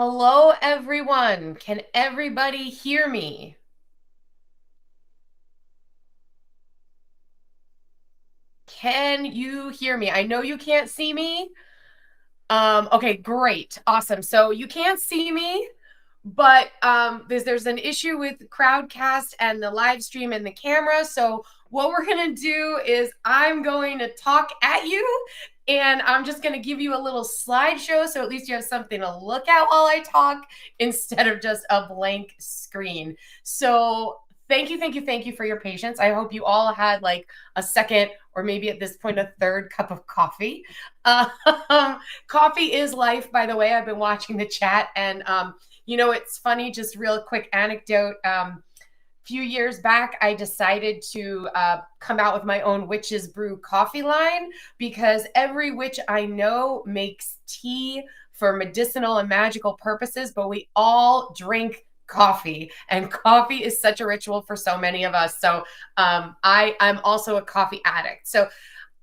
Hello, everyone. Can everybody hear me? Can you hear me? I know you can't see me. Okay, great. Awesome. So you can't see me, but there's an issue with Crowdcast and the live stream and the camera. So what we're going to do is I'm going to talk at you and I'm just going to give you a little slideshow so at least you have something to look at while I talk instead of just a blank screen. So thank you for your patience. I hope you all had like a second or maybe at this point a third cup of coffee. Um, Coffee is life, by the way. I've been watching the chat and it's funny, just real quick anecdote. Few years back, I decided to come out with my own Witch's Brew coffee line because every witch I know makes tea for medicinal and magical purposes, but we all drink coffee, and coffee is such a ritual for so many of us. So I'm also a coffee addict. So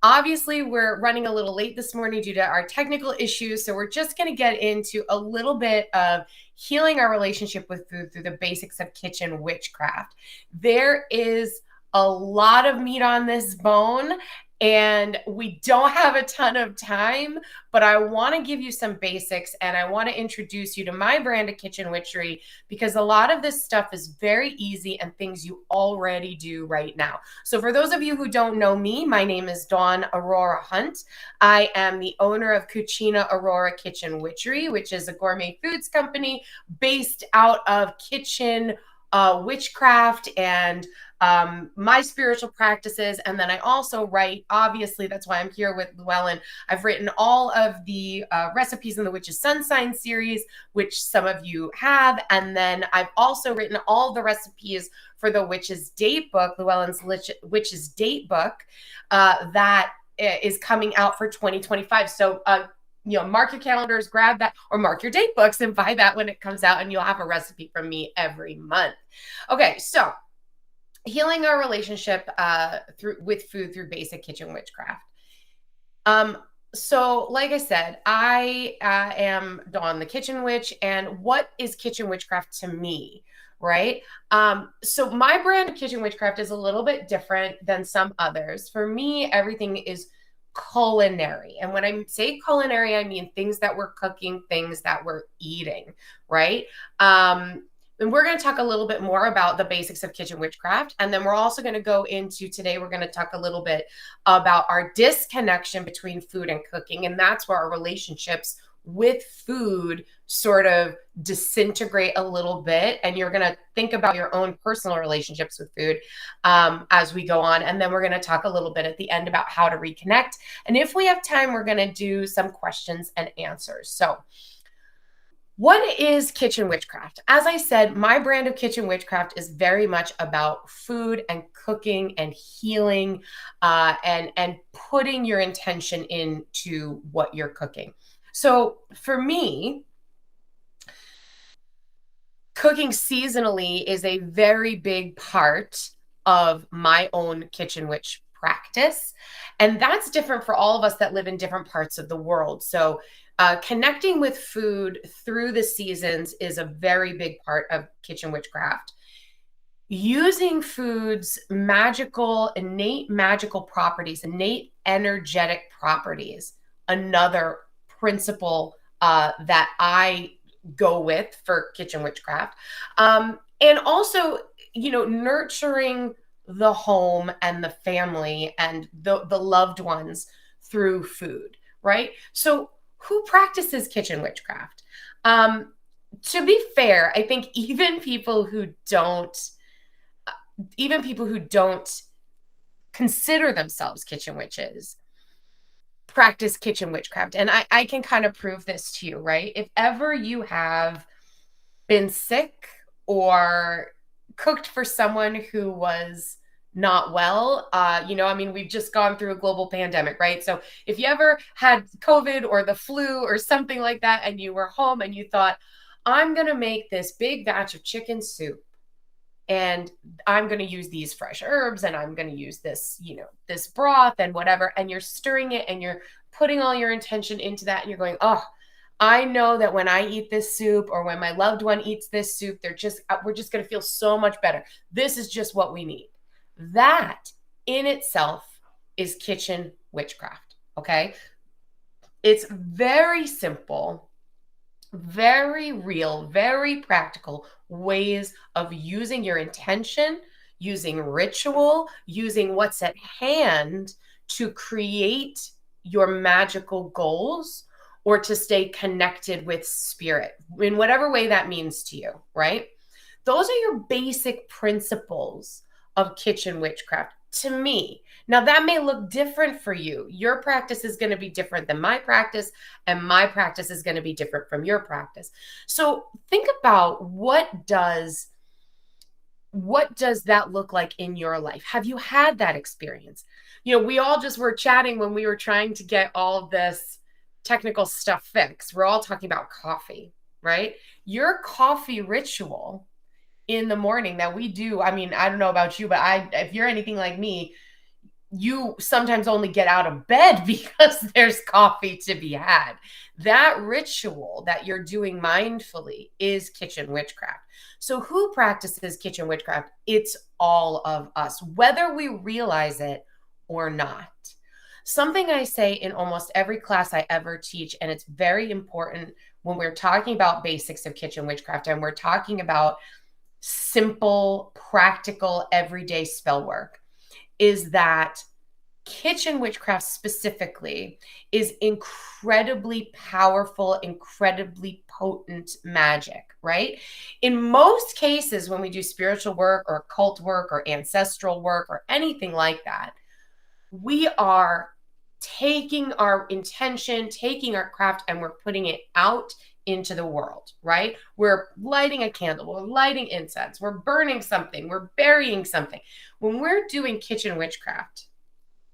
obviously, we're running a little late this morning due to our technical issues. So we're just going to get into a little bit of healing our relationship with food through the basics of kitchen witchcraft. There is a lot of meat on this bone, and we don't have a ton of time, but I want to give you some basics and I want to introduce you to my brand of kitchen witchery because a lot of this stuff is very easy and things you already do right now. So for those of you who don't know me, my name is Dawn Aurora Hunt. I am the owner of Cucina Aurora Kitchen Witchery, which is a gourmet foods company based out of kitchen witchcraft and my spiritual practices. And then I also write, obviously, that's why I'm here with Llewellyn. I've written all of the recipes in the Witch's Sun Sign series, which some of you have. And then I've also written all the recipes for the Witch's Date book, Llewellyn's Witch's Date book, that is coming out for 2025. So, mark your calendars, grab that, or mark your date books and buy that when it comes out, and you'll have a recipe from me every month. Okay, so healing our relationship with food through basic kitchen witchcraft. So like I said, I am Dawn the Kitchen Witch, and what is kitchen witchcraft to me, right? So my brand of kitchen witchcraft is a little bit different than some others. For me, everything is culinary. And when I say culinary, I mean things that we're cooking, things that we're eating, right? And we're going to talk a little bit more about the basics of kitchen witchcraft. And then we're also going to go into today, we're going to talk a little bit about our disconnection between food and cooking. And that's where our relationships with food sort of disintegrate a little bit. And you're going to think about your own personal relationships with food as we go on. And then we're going to talk a little bit at the end about how to reconnect. And if we have time, we're going to do some questions and answers. So what is kitchen witchcraft? As I said, my brand of kitchen witchcraft is very much about food and cooking and healing and putting your intention into what you're cooking. So for me, cooking seasonally is a very big part of my own kitchen witch practice. And that's different for all of us that live in different parts of the world. So connecting with food through the seasons is a very big part of kitchen witchcraft. Using food's innate magical properties, innate energetic properties, another principle that I go with for kitchen witchcraft. And also, nurturing the home and the family and the loved ones through food, right? So who practices kitchen witchcraft? To be fair, I think even people who don't consider themselves kitchen witches practice kitchen witchcraft. And I can kind of prove this to you, right? If ever you have been sick or cooked for someone who was not well, we've just gone through a global pandemic, right? So if you ever had COVID or the flu or something like that, and you were home and you thought, I'm going to make this big batch of chicken soup, and I'm going to use these fresh herbs, and I'm going to use this, this broth and whatever, and you're stirring it and you're putting all your intention into that, and you're going, oh, I know that when I eat this soup or when my loved one eats this soup, we're just going to feel so much better. This is just what we need. That in itself is kitchen witchcraft. Okay. It's very simple, very real, very practical ways of using your intention, using ritual, using what's at hand to create your magical goals or to stay connected with spirit in whatever way that means to you, right? Those are your basic principles of kitchen witchcraft to me. Now, that may look different for you. Your practice is going to be different than my practice, and my practice is going to be different from your practice. So think about what does that look like in your life? Have you had that experience? You know, we all just were chatting when we were trying to get all of this technical stuff fixed. We're all talking about coffee, right? Your coffee ritual in the morning that we do, I mean, I don't know about you, but if you're anything like me, you sometimes only get out of bed because there's coffee to be had. That ritual that you're doing mindfully is kitchen witchcraft. So who practices kitchen witchcraft? It's all of us, whether we realize it or not. Something I say in almost every class I ever teach, and it's very important when we're talking about basics of kitchen witchcraft and we're talking about simple, practical, everyday spell work, is that kitchen witchcraft specifically is incredibly powerful, incredibly potent magic, right? In most cases, when we do spiritual work or occult work or ancestral work or anything like that, we are taking our intention, taking our craft, and we're putting it out into the world, right? We're lighting a candle, we're lighting incense, we're burning something, we're burying something. When we're doing kitchen witchcraft,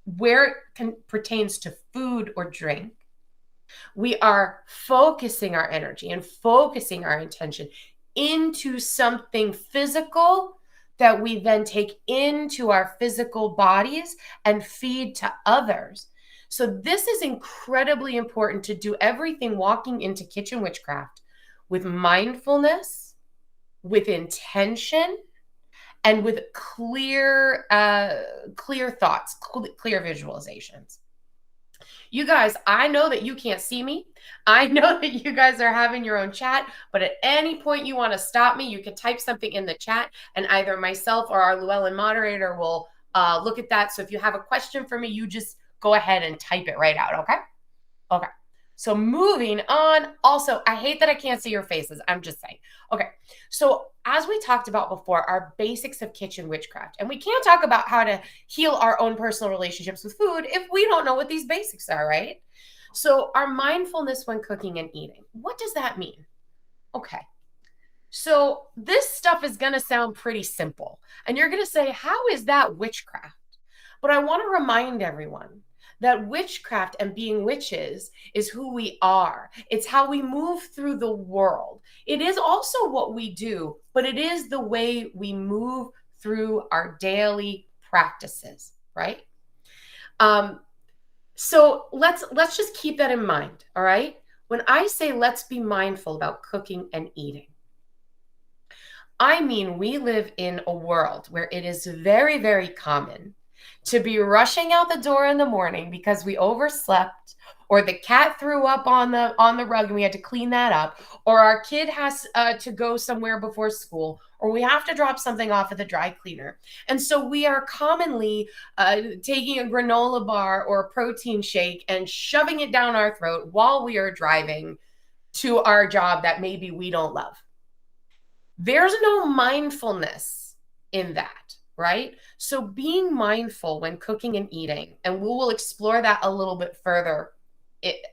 where it pertains to food or drink, we are focusing our energy and focusing our intention into something physical that we then take into our physical bodies and feed to others. So this is incredibly important to do everything walking into kitchen witchcraft with mindfulness, with intention, and with clear thoughts, clear visualizations. You guys, I know that you can't see me. I know that you guys are having your own chat, but at any point you want to stop me, you can type something in the chat and either myself or our Llewellyn moderator will look at that. So if you have a question for me, you just go ahead and type it right out, okay? Okay. So moving on. Also, I hate that I can't see your faces. I'm just saying. Okay. So as we talked about before, our basics of kitchen witchcraft, and we can't talk about how to heal our own personal relationships with food if we don't know what these basics are, right? So our mindfulness when cooking and eating, what does that mean? Okay. So this stuff is going to sound pretty simple. And you're going to say, how is that witchcraft? But I want to remind everyone that witchcraft and being witches is who we are. It's how we move through the world. It is also what we do, but it is the way we move through our daily practices, right? So let's just keep that in mind, all right? When I say let's be mindful about cooking and eating, I mean we live in a world where it is very, very common to be rushing out the door in the morning because we overslept, or the cat threw up on the rug and we had to clean that up, or our kid has to go somewhere before school, or we have to drop something off at the dry cleaner. And so we are commonly taking a granola bar or a protein shake and shoving it down our throat while we are driving to our job that maybe we don't love. There's no mindfulness in that, right? So being mindful when cooking and eating, and we will explore that a little bit further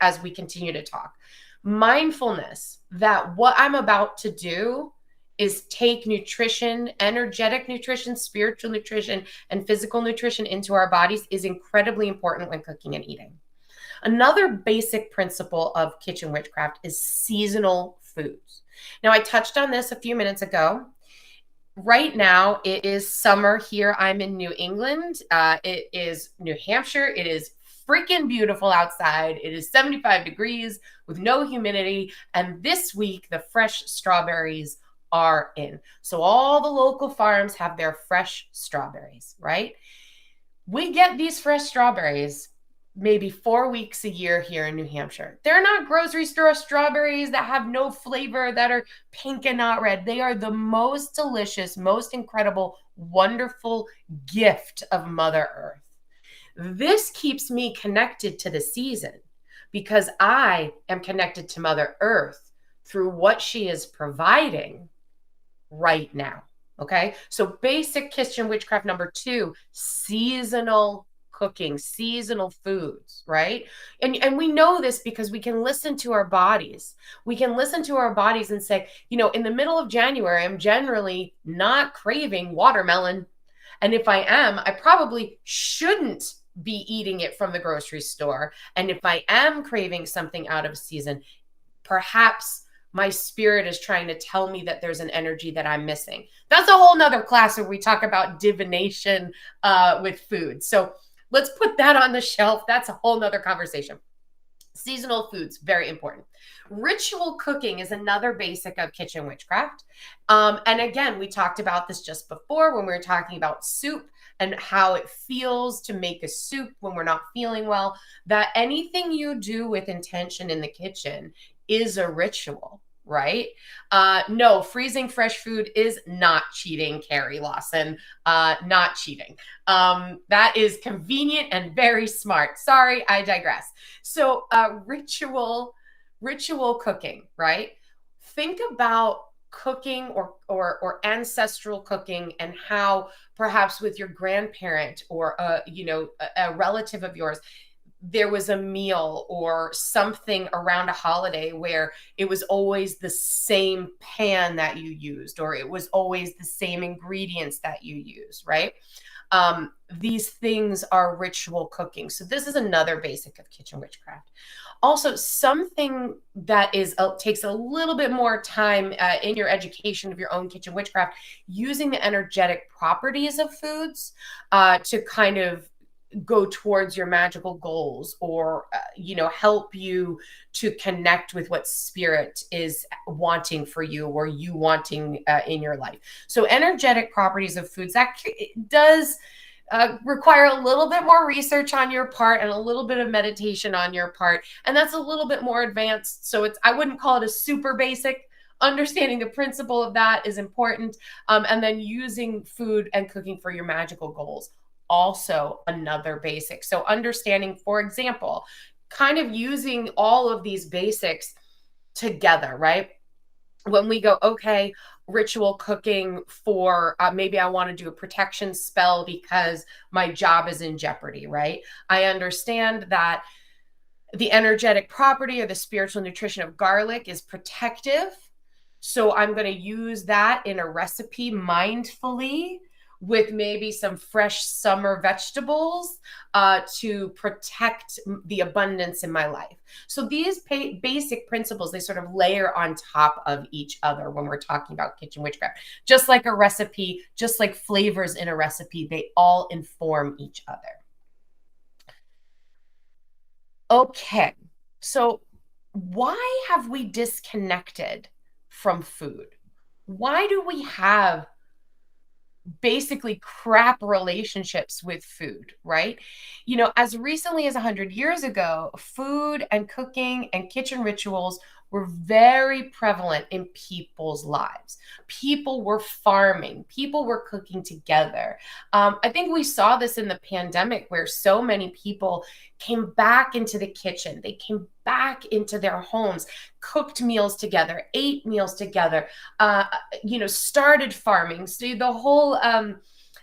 as we continue to talk. Mindfulness that what I'm about to do is take nutrition, energetic nutrition, spiritual nutrition, and physical nutrition into our bodies is incredibly important when cooking and eating. Another basic principle of kitchen witchcraft is seasonal foods. Now, I touched on this a few minutes ago. Right now, it is summer here. I'm in New England. It is New Hampshire. It is freaking beautiful outside. It is 75 degrees with no humidity. And this week, the fresh strawberries are in. So all the local farms have their fresh strawberries, right? We get these fresh strawberries maybe 4 weeks a year here in New Hampshire. They're not grocery store strawberries that have no flavor, that are pink and not red. They are the most delicious, most incredible, wonderful gift of Mother Earth. This keeps me connected to the season because I am connected to Mother Earth through what she is providing right now. Okay. So basic kitchen witchcraft number 2, seasonal cooking, seasonal foods, right? And we know this because we can listen to our bodies. We can listen to our bodies and say, you know, in the middle of January, I'm generally not craving watermelon. And if I am, I probably shouldn't be eating it from the grocery store. And if I am craving something out of season, perhaps my spirit is trying to tell me that there's an energy that I'm missing. That's a whole nother class where we talk about divination with food. So let's put that on the shelf. That's a whole nother conversation. Seasonal foods, very important. Ritual cooking is another basic of kitchen witchcraft. And again, we talked about this just before when we were talking about soup and how it feels to make a soup when we're not feeling well, that anything you do with intention in the kitchen is a ritual, right? No, freezing fresh food is not cheating, Carrie Lawson, not cheating. That is convenient and very smart. Sorry, I digress. So ritual cooking, right? Think about cooking or ancestral cooking and how perhaps with your grandparent or a relative of yours, there was a meal or something around a holiday where it was always the same pan that you used, or it was always the same ingredients that you use, right? These things are ritual cooking. So this is another basic of kitchen witchcraft. Also, something that takes a little bit more time in your education of your own kitchen witchcraft, using the energetic properties of foods to kind of go towards your magical goals, or help you to connect with what spirit is wanting for you, or you wanting in your life. So energetic properties of foods, that does require a little bit more research on your part and a little bit of meditation on your part, and that's a little bit more advanced. So I wouldn't call it a super basic. Understanding the principle of that is important, and then using food and cooking for your magical goals, also another basic. So understanding, for example, kind of using all of these basics together, right? When we go, okay, ritual cooking for maybe I want to do a protection spell because my job is in jeopardy, right? I understand that the energetic property or the spiritual nutrition of garlic is protective. So I'm going to use that in a recipe mindfully with maybe some fresh summer vegetables to protect the abundance in my life. So these basic principles, they sort of layer on top of each other when we're talking about kitchen witchcraft. Just like a recipe, just like flavors in a recipe, they all inform each other. Okay, so why have we disconnected from food? Why do we have basically crap relationships with food, right? As recently as 100 years ago, food and cooking and kitchen rituals were very prevalent in people's lives. People were farming, people were cooking together. I think we saw this in the pandemic where so many people came back into the kitchen. They came back into their homes, cooked meals together, ate meals together, started farming. So the whole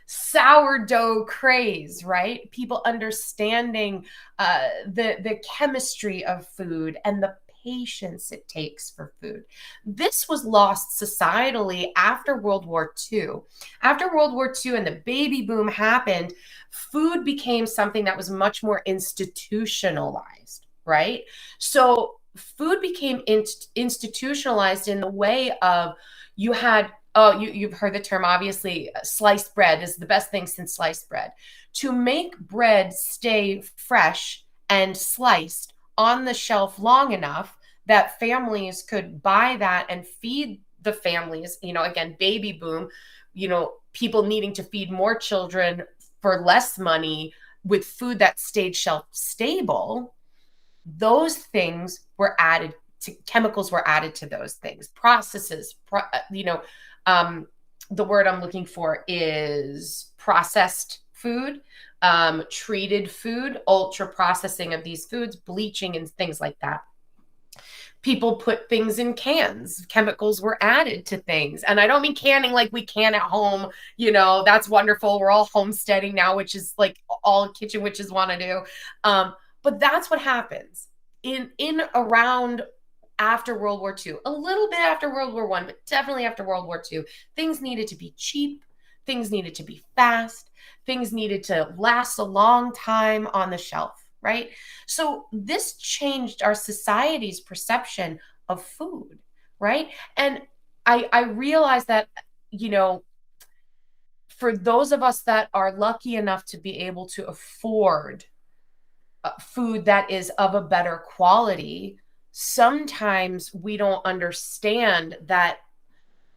sourdough craze, right? People understanding the chemistry of food and the patience it takes for food. This was lost societally after World War II. After World War II and the baby boom happened, food became something that was much more institutionalized, right? So food became institutionalized in the way of you had, you've heard the term, obviously, sliced bread is the best thing since sliced bread. To make bread stay fresh and sliced on the shelf long enough that families could buy that and feed the families, again, baby boom, people needing to feed more children for less money with food that stayed shelf stable. Those things were added to, chemicals were added to those things, processes, the word I'm looking for is processed food, treated food, ultra processing of these foods, bleaching and things like that. People put things in cans. Chemicals were added to things. And I don't mean canning like we can at home. That's wonderful. We're all homesteading now, which is like all kitchen witches want to do. But that's what happens in around after World War II, a little bit after World War I, but definitely after World War II. Things needed to be cheap. Things needed to be fast. Things needed to last a long time on the shelf, right? So this changed our society's perception of food, right? And I realized that, for those of us that are lucky enough to be able to afford food that is of a better quality, sometimes we don't understand that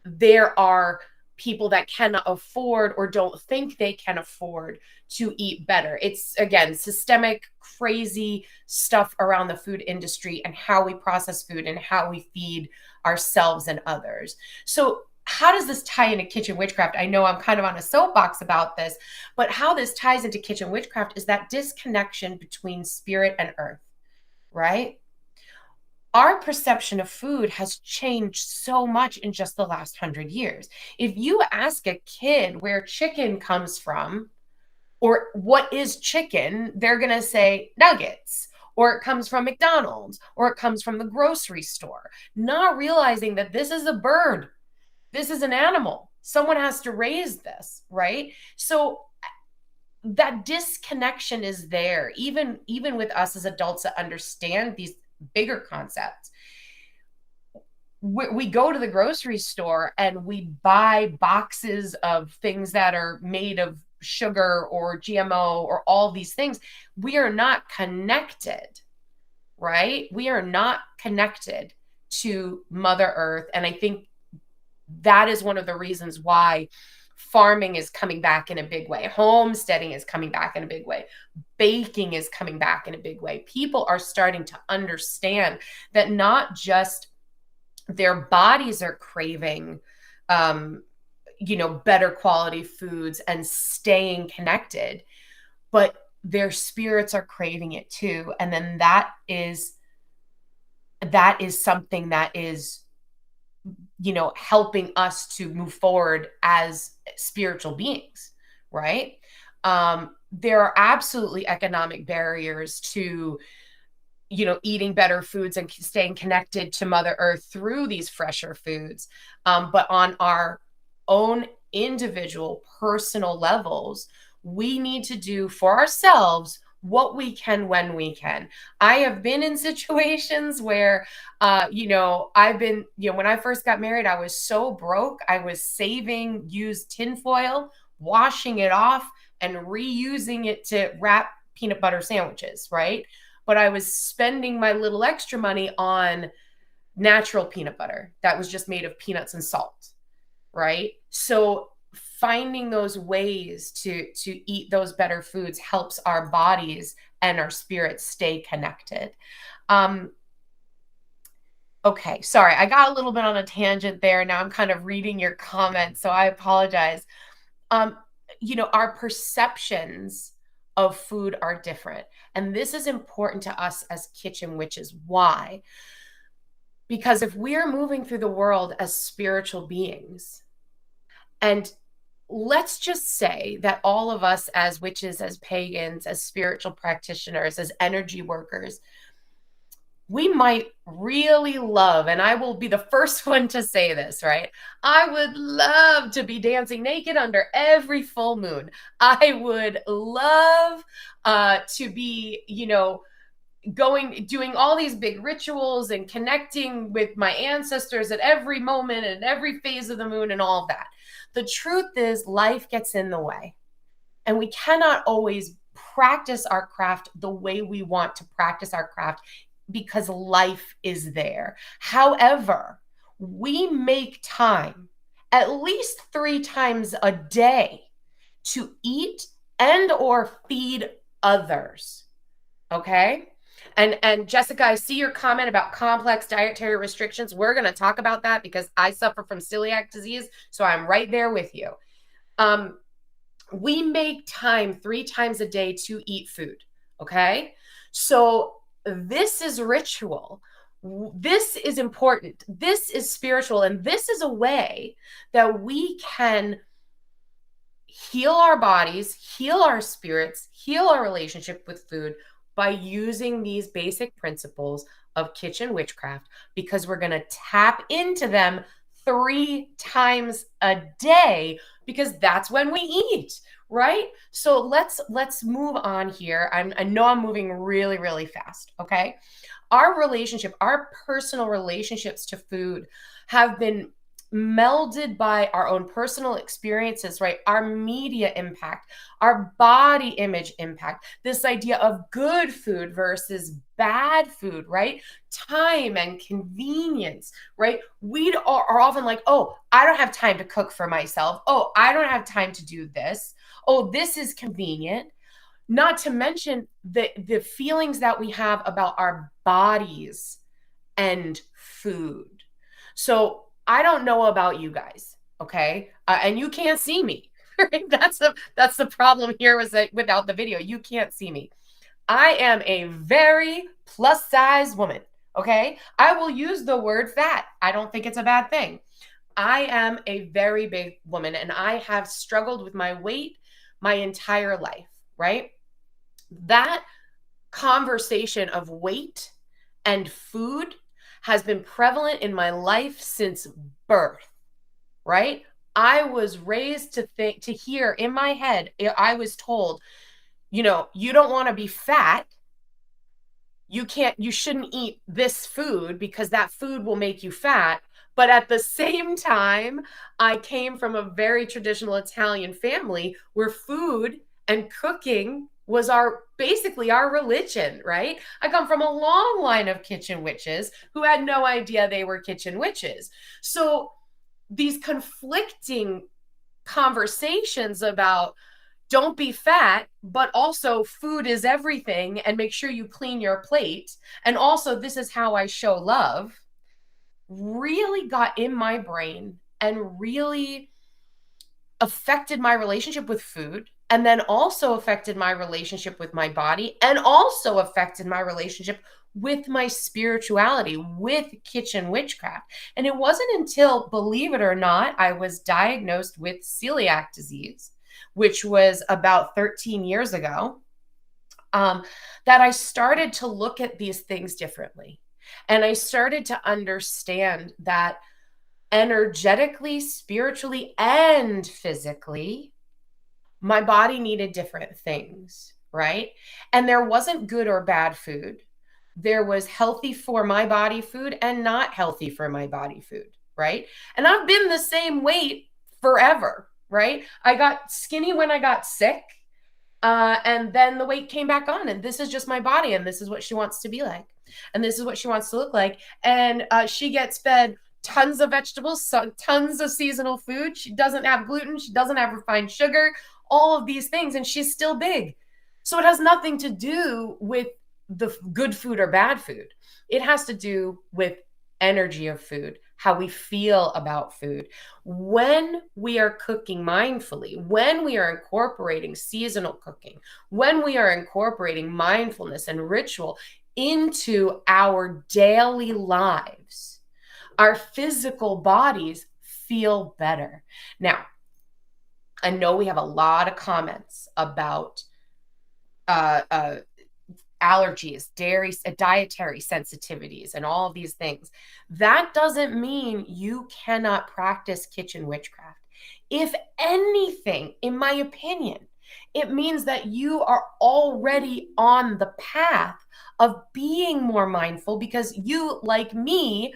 there are people that cannot afford or don't think they can afford to eat better. It's, again, systemic, crazy stuff around the food industry and how we process food and how we feed ourselves and others. So how does this tie into kitchen witchcraft? I know I'm kind of on a soapbox about this, but how this ties into kitchen witchcraft is that disconnection between spirit and earth, right? Our perception of food has changed so much in just the last 100 years. If you ask a kid where chicken comes from or what is chicken, they're going to say nuggets, or it comes from McDonald's, or it comes from the grocery store, not realizing that this is a bird. This is an animal. Someone has to raise this, right? So that disconnection is there, even with us as adults that understand these bigger concepts. We go to the grocery store and we buy boxes of things that are made of sugar or GMO or all these things. We are not connected, right? We are not connected to Mother Earth. And I think that is one of the reasons why farming is coming back in a big way. Homesteading is coming back in a big way. Baking is coming back in a big way. People are starting to understand that not just their bodies are craving, better quality foods and staying connected, but their spirits are craving it too. And then that is something that is, helping us to move forward as spiritual beings, right? There are absolutely economic barriers to, eating better foods and staying connected to Mother Earth through these fresher foods. But on our own individual personal levels, we need to do for ourselves what we can when we can. I have been in situations where, I've been, when I first got married, I was so broke. I was saving used tinfoil, washing it off and reusing it to wrap peanut butter sandwiches, right? But I was spending my little extra money on natural peanut butter that was just made of peanuts and salt, right? So finding those ways to eat those better foods helps our bodies and our spirits stay connected. Okay, sorry, I got a little bit on a tangent there. Now I'm kind of reading your comments, so I apologize. Our perceptions of food are different. And this is important to us as kitchen witches. Why? Because if we're moving through the world as spiritual beings, and let's just say that all of us as witches, as pagans, as spiritual practitioners, as energy workers, we might really love, and I will be the first one to say this, right? I would love to be dancing naked under every full moon. I would love to be, doing all these big rituals and connecting with my ancestors at every moment and every phase of the moon and all of that. The truth is life gets in the way, and we cannot always practice our craft the way we want to practice our craft because life is there. However, we make time at least 3 times a day to eat and or feed others. Okay? And Jessica, I see your comment about complex dietary restrictions. We're going to talk about that because I suffer from celiac disease, so I'm right there with you. We make time 3 times a day to eat food, okay? So this is ritual. This is important. This is spiritual, and this is a way that we can heal our bodies, heal our spirits, heal our relationship with food by using these basic principles of kitchen witchcraft, because we're going to tap into them 3 times a day, because that's when we eat, right? So let's move on here. I know I'm moving really, really fast, okay? Our relationship, our personal relationships to food have been melded by our own personal experiences, right? Our media impact, our body image impact, this idea of good food versus bad food, right? Time and convenience, right? We are often like, oh, I don't have time to cook for myself. Oh, I don't have time to do this. Oh, this is convenient. Not to mention the feelings that we have about our bodies and food. So I don't know about you guys, okay? And you can't see me. Right? That's the problem here, was that without the video, you can't see me. I am a very plus size woman, okay? I will use the word fat. I don't think it's a bad thing. I am a very big woman, and I have struggled with my weight my entire life, right? That conversation of weight and food has been prevalent in my life since birth, right? I was raised to hear in my head, I was told, you don't want to be fat. You shouldn't eat this food because that food will make you fat. But at the same time, I came from a very traditional Italian family where food and cooking was basically our religion, right? I come from a long line of kitchen witches who had no idea they were kitchen witches. So these conflicting conversations about don't be fat, but also food is everything, and make sure you clean your plate, and also this is how I show love, really got in my brain and really affected my relationship with food, and then also affected my relationship with my body, and also affected my relationship with my spirituality, with kitchen witchcraft. And it wasn't until, believe it or not, I was diagnosed with celiac disease, which was about 13 years ago, that I started to look at these things differently. And I started to understand that energetically, spiritually, and physically, my body needed different things, right? And there wasn't good or bad food. There was healthy for my body food and not healthy for my body food, right? And I've been the same weight forever, right? I got skinny when I got sick, and then the weight came back on, and this is just my body, and this is what she wants to be like, and this is what she wants to look like. And she gets fed tons of vegetables, tons of seasonal food. She doesn't have gluten. She doesn't have refined sugar, all of these things, and she's still big. So it has nothing to do with the good food or bad food. It has to do with energy of food, how we feel about food. When we are cooking mindfully, when we are incorporating seasonal cooking, when we are incorporating mindfulness and ritual into our daily lives, our physical bodies feel better. Now, I know we have a lot of comments about allergies, dietary sensitivities, and all of these things. That doesn't mean you cannot practice kitchen witchcraft. If anything, in my opinion, it means that you are already on the path of being more mindful, because you, like me,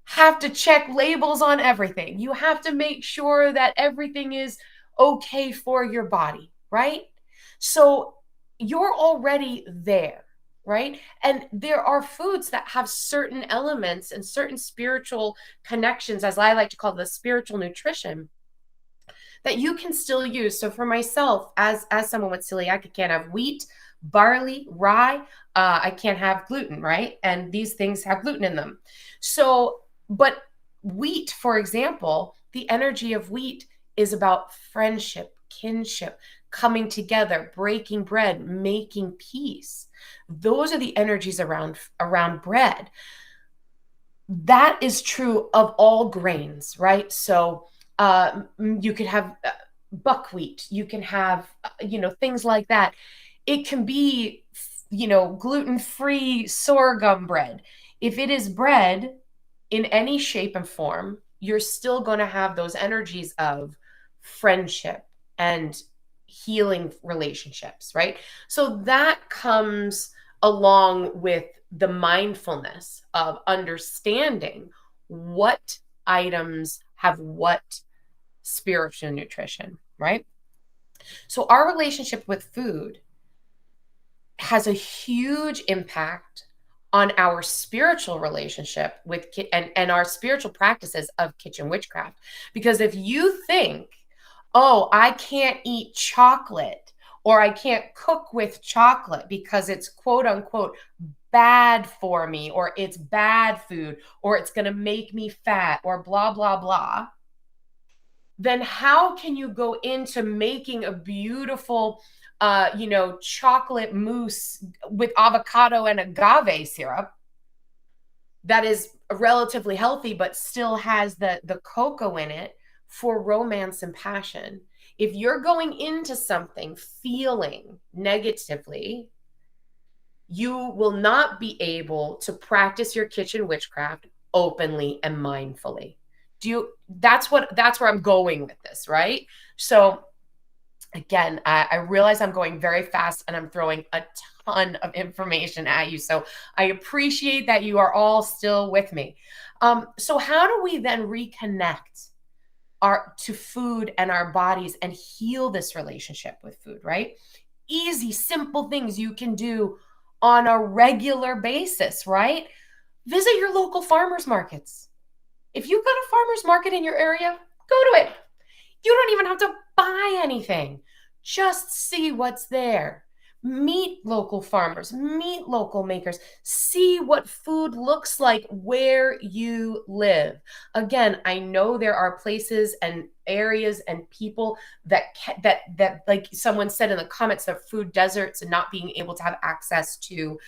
have to check labels on everything. You have to make sure that everything is okay for your body, right? So you're already there, right? And there are foods that have certain elements and certain spiritual connections, as I like to call the spiritual nutrition, that you can still use. So for myself, as someone with celiac, I can't have wheat, barley, rye. I can't have gluten, right? And these things have gluten in them. So, but wheat, for example, the energy of wheat is about friendship, kinship, coming together, breaking bread, making peace. Those are the energies around bread. That is true of all grains, right? So you could have buckwheat, you can have, things like that. It can be, gluten-free sorghum bread. If it is bread in any shape and form, you're still going to have those energies of friendship and healing relationships, right? So that comes along with the mindfulness of understanding what items have what spiritual nutrition, right? So our relationship with food has a huge impact on our spiritual relationship with and our spiritual practices of kitchen witchcraft. Because if you think, oh, I can't eat chocolate or I can't cook with chocolate because it's quote unquote bad for me, or it's bad food, or it's going to make me fat, or blah, blah, blah, then how can you go into making a beautiful, chocolate mousse with avocado and agave syrup that is relatively healthy, but still has the cocoa in it for romance and passion? If you're going into something feeling negatively, you will not be able to practice your kitchen witchcraft openly and mindfully. That's where I'm going with this, right? So again, I realize I'm going very fast and I'm throwing a ton of information at you. So I appreciate that you are all still with me. So how do we then reconnect to food and our bodies and heal this relationship with food, right? Easy, simple things you can do on a regular basis, right? Visit your local farmers markets. If you've got a farmer's market in your area, go to it. You don't even have to buy anything. Just see what's there. Meet local farmers, meet local makers, see what food looks like where you live. Again, I know there are places and areas and people that like someone said in the comments, that food deserts and not being able to have access to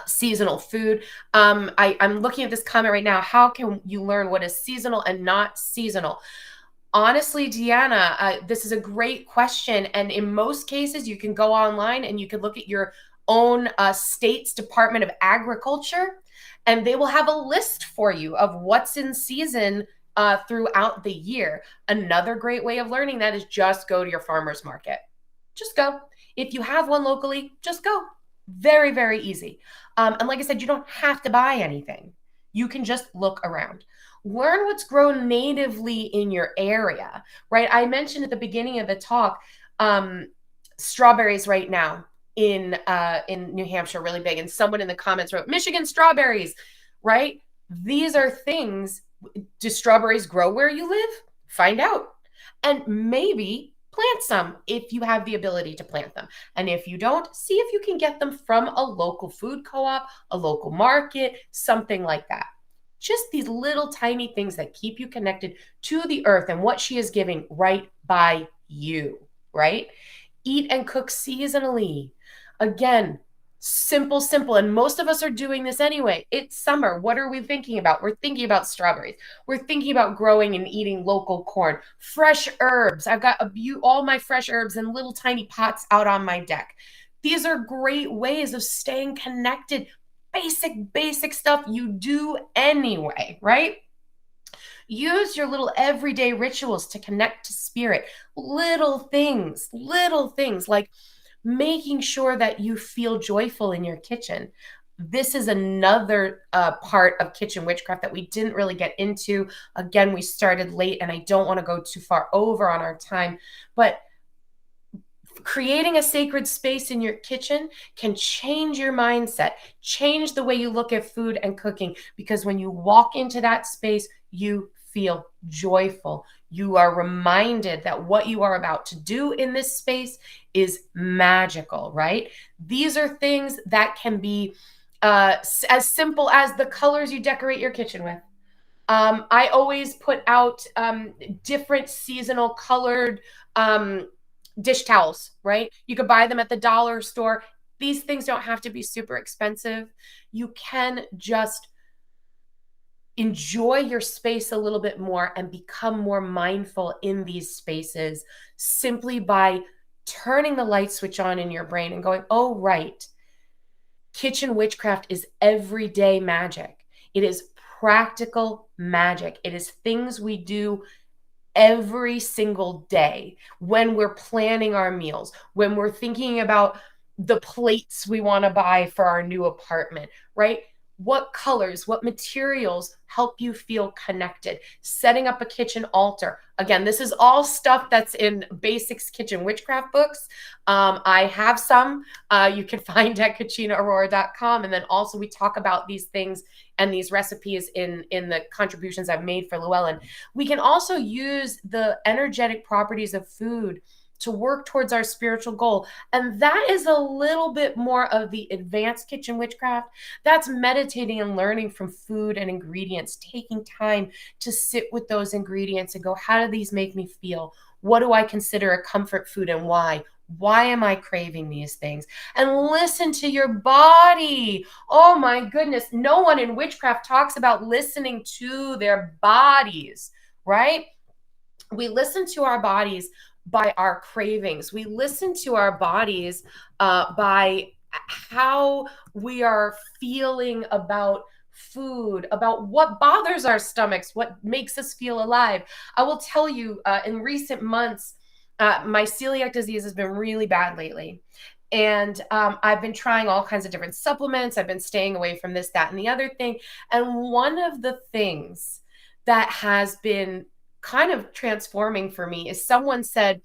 seasonal food. I'm looking at this comment right now. How can you learn what is seasonal and not seasonal? Honestly, Deanna, this is a great question. And in most cases, you can go online and you can look at your own state's Department of Agriculture, and they will have a list for you of what's in season throughout the year. Another great way of learning that is just go to your farmer's market. Just go. If you have one locally, just go. Very, very easy. And like I said, you don't have to buy anything. You can just look around. Learn what's grown natively in your area, right? I mentioned at the beginning of the talk, strawberries right now in New Hampshire, really big. And someone in the comments wrote, Michigan strawberries, right? These are things. Do strawberries grow where you live? Find out. And maybe plant some if you have the ability to plant them. And if you don't, see if you can get them from a local food co-op, a local market, something like that. Just these little tiny things that keep you connected to the earth and what she is giving right by you, right? Eat and cook seasonally. Again, simple. And most of us are doing this anyway. It's summer. What are we thinking about? We're thinking about strawberries. We're thinking about growing and eating local corn, fresh herbs. I've got all my fresh herbs in little tiny pots out on my deck. These are great ways of staying connected. Basic stuff you do anyway, right? Use your little everyday rituals to connect to spirit. Little things like making sure that you feel joyful in your kitchen. This is another part of kitchen witchcraft that we didn't really get into. Again, we started late and I don't want to go too far over on our time, but creating a sacred space in your kitchen can change your mindset, change the way you look at food and cooking, because when you walk into that space, you feel joyful. You are reminded that what you are about to do in this space is magical, right? These are things that can be as simple as the colors you decorate your kitchen with. I always put out different seasonal colored dish towels, right? You could buy them at the dollar store. These things don't have to be super expensive. You can just enjoy your space a little bit more and become more mindful in these spaces simply by turning the light switch on in your brain and going, oh, right. Kitchen witchcraft is everyday magic. It is practical magic. It is things we do every single day when we're planning our meals, when we're thinking about the plates we want to buy for our new apartment, right? What colors, what materials help you feel connected? Setting up a kitchen altar. Again, this is all stuff that's in Basics Kitchen Witchcraft books. I have some you can find at cucinaaurora.com. And then also we talk about these things and these recipes in the contributions I've made for Llewellyn. We can also use the energetic properties of food to work towards our spiritual goal. And that is a little bit more of the advanced kitchen witchcraft. That's meditating and learning from food and ingredients, taking time to sit with those ingredients and go, how do these make me feel? What do I consider a comfort food and why? Why am I craving these things? And listen to your body. Oh my goodness. No one in witchcraft talks about listening to their bodies, right? We listen to our bodies by our cravings. We listen to our bodies by how we are feeling about food, about what bothers our stomachs, what makes us feel alive. I will tell you, in recent months, my celiac disease has been really bad lately. And I've been trying all kinds of different supplements. I've been staying away from this, that, and the other thing. And one of the things that has been kind of transforming for me is someone said,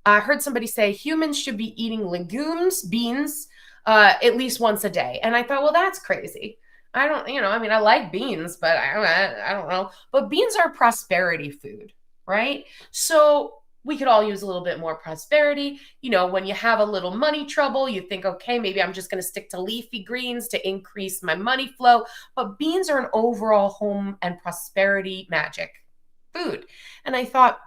I heard somebody say humans should be eating legumes, beans, at least once a day. And I thought, well, that's crazy. I don't, I mean, I like beans, but I don't know. But beans are prosperity food, right? So we could all use a little bit more prosperity. When you have a little money trouble, you think, okay, maybe I'm just going to stick to leafy greens to increase my money flow. But beans are an overall home and prosperity magic food. And I thought,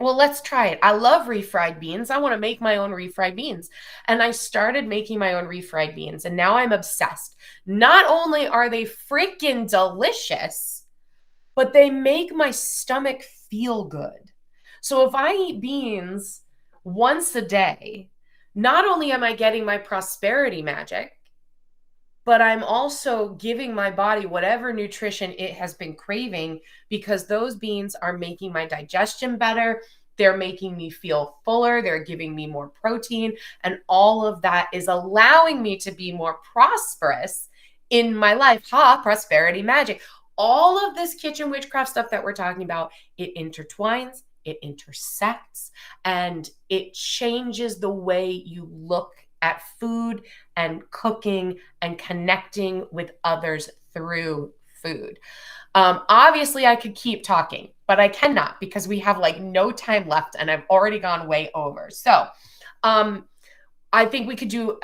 well, let's try it. I love refried beans. I want to make my own refried beans. And I started making my own refried beans. And now I'm obsessed. Not only are they freaking delicious, but they make my stomach feel good. So if I eat beans once a day, not only am I getting my prosperity magic, but I'm also giving my body whatever nutrition it has been craving, because those beans are making my digestion better. They're making me feel fuller. They're giving me more protein. And all of that is allowing me to be more prosperous in my life. Prosperity magic. All of this kitchen witchcraft stuff that we're talking about, it intertwines, it intersects, and it changes the way you look at food and cooking and connecting with others through food. Obviously, I could keep talking, but I cannot because we have no time left and I've already gone way over. So I think we could do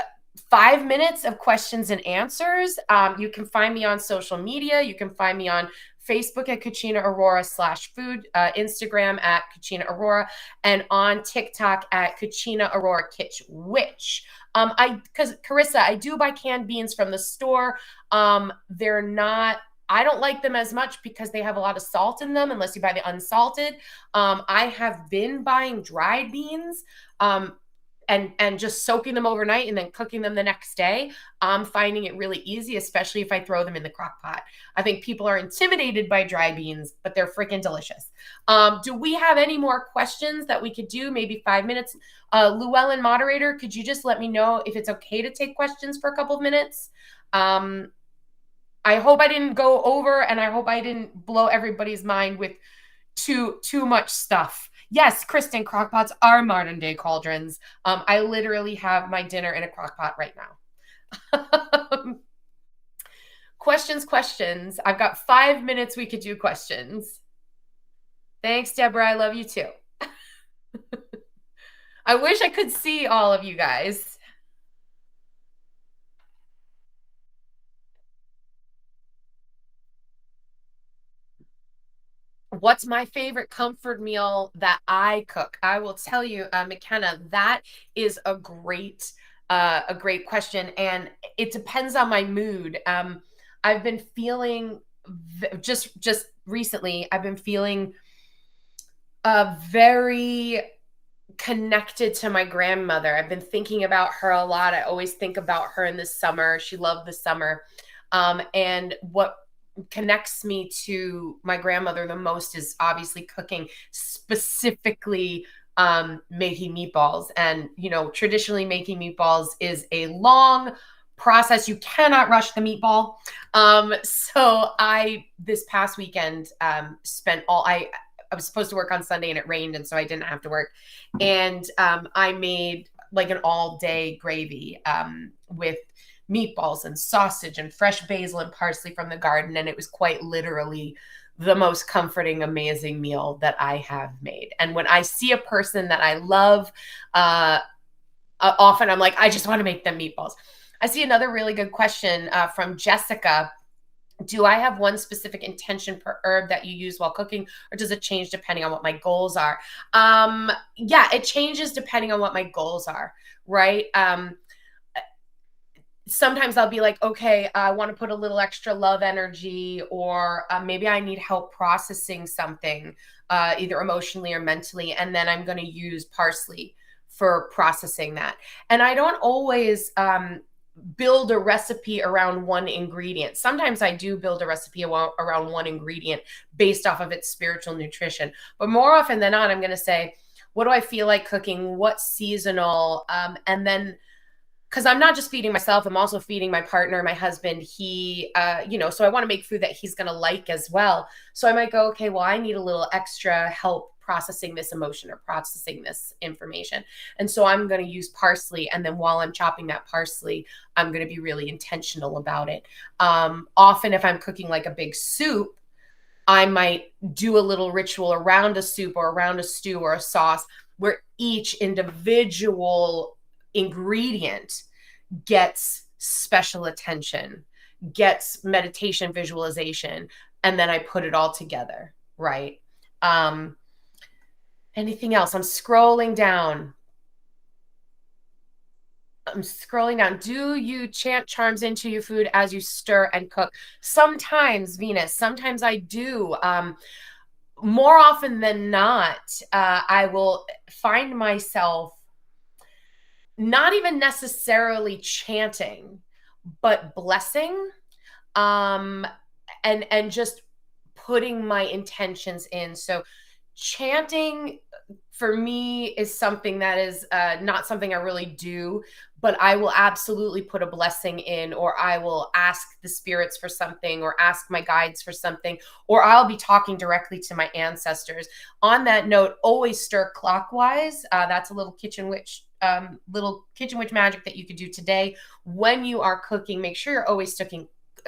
5 minutes of questions and answers. You can find me on social media. You can find me on Facebook at Cucina Aurora /food, Instagram at Cucina Aurora, and on TikTok at Cucina Aurora Kitch Witch. Because Carissa, I do buy canned beans from the store. They're not, I don't like them as much because they have a lot of salt in them, unless you buy the unsalted. I have been buying dried beans, and just soaking them overnight and then cooking them the next day. I'm finding it really easy, especially if I throw them in the crock pot. I think people are intimidated by dry beans, but they're freaking delicious. Do we have any more questions that we could do? Maybe 5 minutes. Llewellyn, moderator, could you just let me know if it's okay to take questions for a couple of minutes? I hope I didn't go over, and I hope I didn't blow everybody's mind with too much stuff. Yes, Kristen, crockpots are modern day cauldrons. I literally have my dinner in a crockpot right now. Questions. I've got 5 minutes. We could do questions. Thanks, Deborah. I love you too. I wish I could see all of you guys. What's my favorite comfort meal that I cook? I will tell you, McKenna, that is a great question, and it depends on my mood. I've been feeling just recently. I've been feeling very connected to my grandmother. I've been thinking about her a lot. I always think about her in the summer. She loved the summer, and what connects me to my grandmother the most is obviously cooking, specifically making meatballs. And traditionally making meatballs is a long process. You cannot rush the meatball. So I this past weekend spent all I was supposed to work on Sunday and it rained, and so I didn't have to work. And I made like an all-day gravy with meatballs and sausage and fresh basil and parsley from the garden. And it was quite literally the most comforting, amazing meal that I have made. And when I see a person that I love, often I'm like, I just want to make them meatballs. I see another really good question from Jessica. Do I have one specific intention per herb that you use while cooking, or does it change depending on what my goals are? Yeah, it changes depending on what my goals are, right? Sometimes I'll be like, okay, I want to put a little extra love energy, or maybe I need help processing something, either emotionally or mentally, and then I'm going to use parsley for processing that. And I don't always build a recipe around one ingredient. Sometimes I do build a recipe around one ingredient based off of its spiritual nutrition. But more often than not, I'm going to say, what do I feel like cooking? What's seasonal? And then, because I'm not just feeding myself, I'm also feeding my partner, my husband. He, so I want to make food that he's going to like as well. So I might go, okay, well, I need a little extra help processing this emotion or processing this information. And so I'm going to use parsley. And then while I'm chopping that parsley, I'm going to be really intentional about it. Often if I'm cooking like a big soup, I might do a little ritual around a soup or around a stew or a sauce where each individual ingredient gets special attention, gets meditation, visualization, and then I put it all together, right? Anything else? I'm scrolling down. Do you chant charms into your food as you stir and cook? Sometimes, Venus. Sometimes I do. More often than not, I will find myself not even necessarily chanting, but blessing, and just putting my intentions in. So chanting for me is something that is not something I really do, but I will absolutely put a blessing in, or I will ask the spirits for something, or ask my guides for something, or I'll be talking directly to my ancestors. On that note, always stir clockwise. That's a little kitchen witch magic that you could do today. When you are cooking, make sure you're always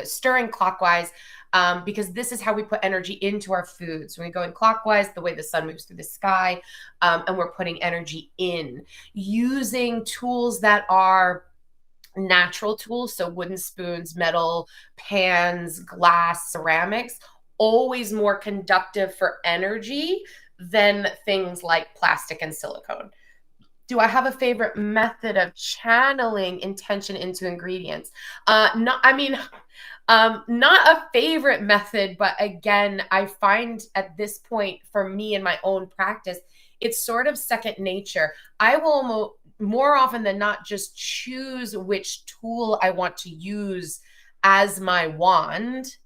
stirring clockwise, because this is how we put energy into our foods. When we go in clockwise, the way the sun moves through the sky, and we're putting energy in, using tools that are natural tools. So wooden spoons, metal pans, glass, ceramics, always more conductive for energy than things like plastic and silicone. Do I have a favorite method of channeling intention into ingredients? Not a favorite method, but again, I find at this point for me in my own practice, it's sort of second nature. I will more often than not just choose which tool I want to use as my wand,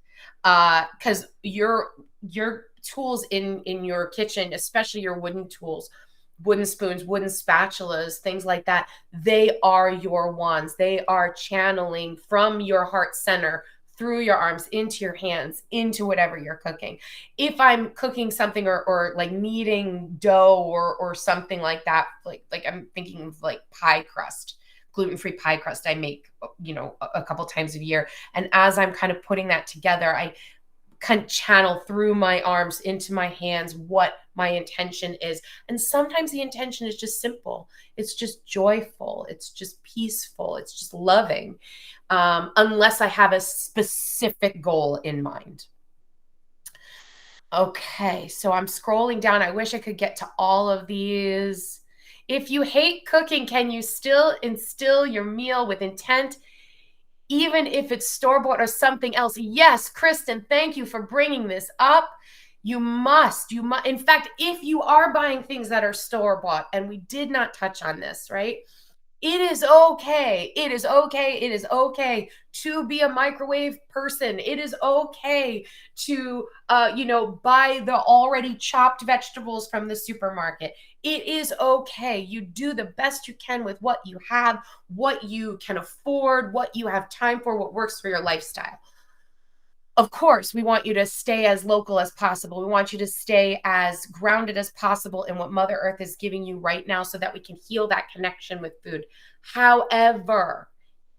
because your tools in your kitchen, especially your wooden tools, wooden spoons, wooden spatulas, things like that, they are your wands. They are channeling from your heart center through your arms, into your hands, into whatever you're cooking. If I'm cooking something or like kneading dough or something like that, like I'm thinking of like pie crust, gluten-free pie crust I make, you know, a couple times a year. And as I'm kind of putting that together, I kind of channel through my arms into my hands what my intention is. And sometimes the intention is just simple. It's just joyful. It's just peaceful. It's just loving. Unless I have a specific goal in mind. Okay, so I'm scrolling down. I wish I could get to all of these. If you hate cooking, can you still instill your meal with intent, even if it's store-bought or something else? Yes, Kristen, thank you for bringing this up. You must. In fact, if you are buying things that are store-bought, and we did not touch on this, right? It is okay. It is okay. It is okay to be a microwave person. It is okay to, buy the already chopped vegetables from the supermarket. It is okay. You do the best you can with what you have, what you can afford, what you have time for, what works for your lifestyle. Of course, we want you to stay as local as possible. We want you to stay as grounded as possible in what Mother Earth is giving you right now so that we can heal that connection with food. However,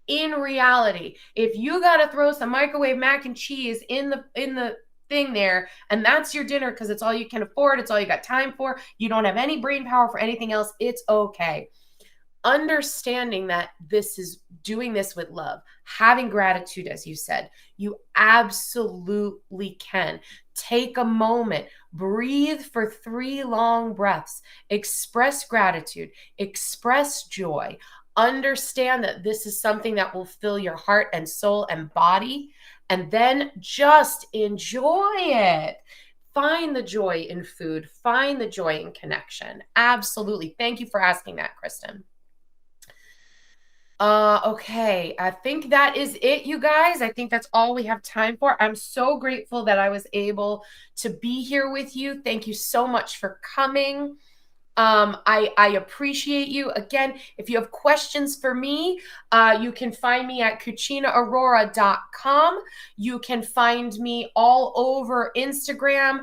in reality, if you got to throw some microwave mac and cheese in the thing there, and that's your dinner because it's all you can afford, it's all you got time for, you don't have any brain power for anything else, it's okay. Understanding that this is doing this with love, having gratitude, as you said, you absolutely can. Take a moment, breathe for 3 long breaths, express gratitude, express joy. Understand that this is something that will fill your heart and soul and body, and then just enjoy it. Find the joy in food, find the joy in connection. Absolutely. Thank you for asking that, Kristen. Okay. I think that is it, you guys. I think that's all we have time for. I'm so grateful that I was able to be here with you. Thank you so much for coming. I appreciate you. Again, if you have questions for me, you can find me at cucinaaurora.com. You can find me all over Instagram,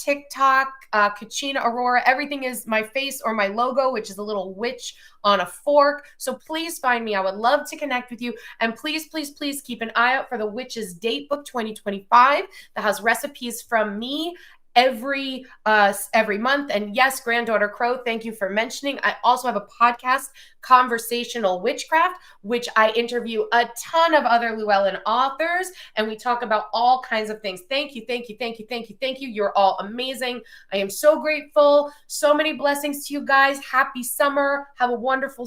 TikTok, Cucina Aurora. Everything is my face or my logo, which is a little witch on a fork. So please find me. I would love to connect with you. And please, please, please keep an eye out for the Witch's Date Book 2025 that has recipes from me every month. And yes, Granddaughter Crow, thank you for mentioning. I also have a podcast, Conversational Witchcraft, which I interview a ton of other Llewellyn authors, and we talk about all kinds of things. Thank you, thank you, thank you, thank you, thank you. You're all amazing. I am so grateful. So many blessings to you guys. Happy summer. Have a wonderful